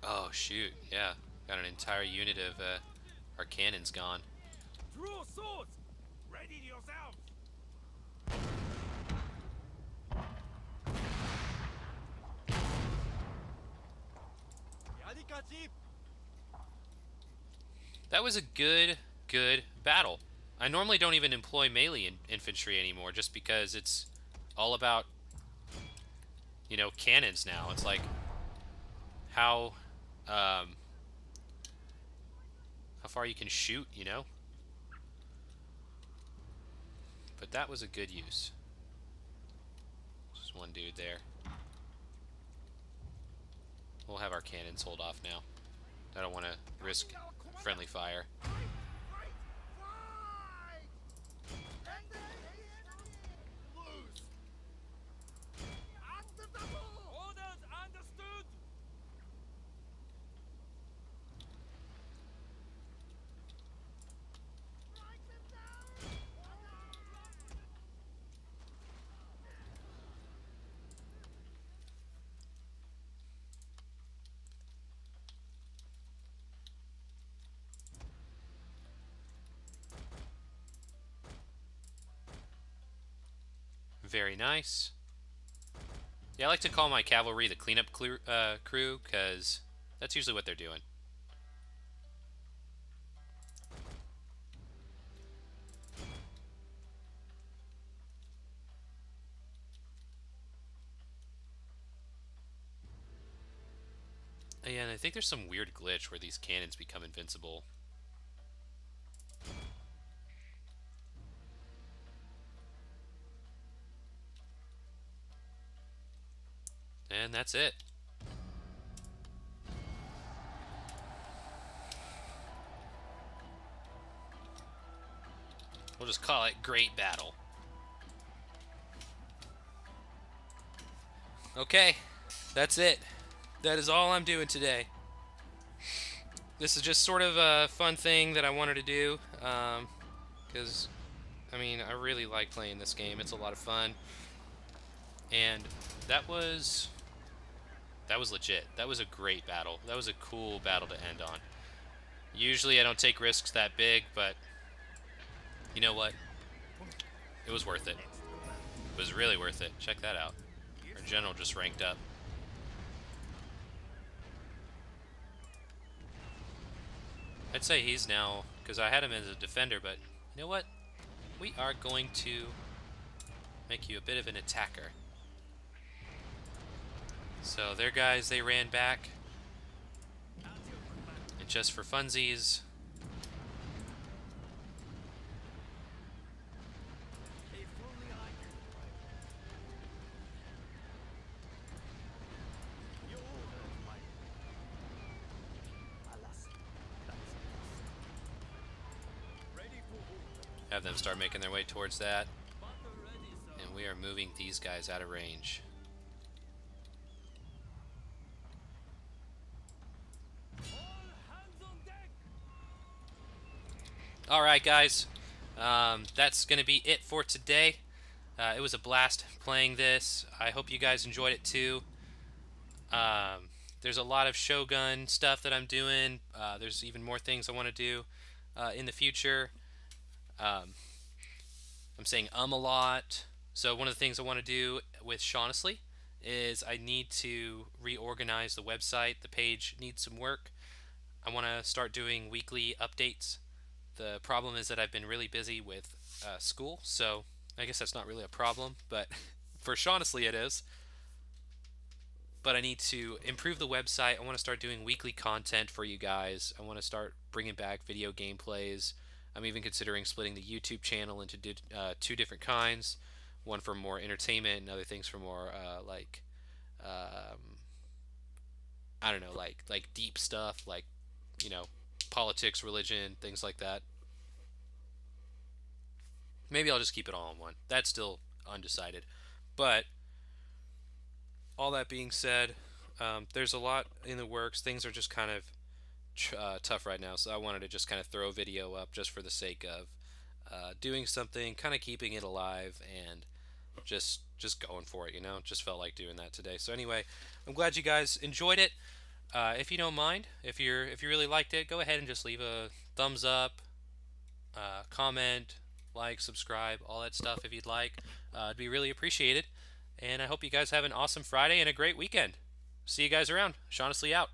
Oh, shoot. Yeah. Got an entire unit of our cannons gone. Draw swords. Ready yourselves. That was a good battle. I normally don't even employ melee infantry anymore just because it's all about, you know, cannons now. It's like how far you can shoot, you know? But that was a good use. Just one dude there. We'll have our cannons hold off now. I don't want to risk friendly fire. Orders understood. Very nice. Yeah, I like to call my cavalry the cleanup crew, because that's usually what they're doing. Yeah, and I think there's some weird glitch where these cannons become invincible. And that's it. We'll just call it Great Battle. Okay, that's it. That is all I'm doing today. This is just sort of a fun thing that I wanted to do, because, I mean, I really like playing this game. It's a lot of fun. And that was legit. That was a great battle. That was a cool battle to end on. Usually I don't take risks that big, but you know what? It was worth it. It was really worth it. Check that out. Our general just ranked up. I'd say he's now, because I had him as a defender, but you know what? We are going to make you a bit of an attacker. So their guys, they ran back. And just for funsies, have them start making their way towards that. And we are moving these guys out of range. Alright guys, that's going to be it for today. It was a blast playing this. I hope you guys enjoyed it too. There's a lot of Shogun stuff that I'm doing. There's even more things I want to do in the future. I'm saying a lot. So one of the things I want to do with Shawnestly is I need to reorganize the website. The page needs some work. I want to start doing weekly updates. The problem is that I've been really busy with school, so I guess that's not really a problem, but for Shawnestly it is. But I need to improve the website. I want to start doing weekly content for you guys. I want to start bringing back video gameplays. I'm even considering splitting the YouTube channel into two different kinds. One for more entertainment and other things for more I don't know, like deep stuff, like, you know, politics, religion, things like that. Maybe I'll just keep it all in one. That's still undecided. But all that being said, there's a lot in the works. Things are just kind of tough right now, so I wanted to just kind of throw a video up just for the sake of doing something, kind of keeping it alive, and just going for it, you know. Just felt like doing that today. So anyway, I'm glad you guys enjoyed it. If you don't mind, if you really liked it, go ahead and just leave a thumbs up, comment, like, subscribe, all that stuff if you'd like. It'd be really appreciated. And I hope you guys have an awesome Friday and a great weekend. See you guys around. Shawnestly out.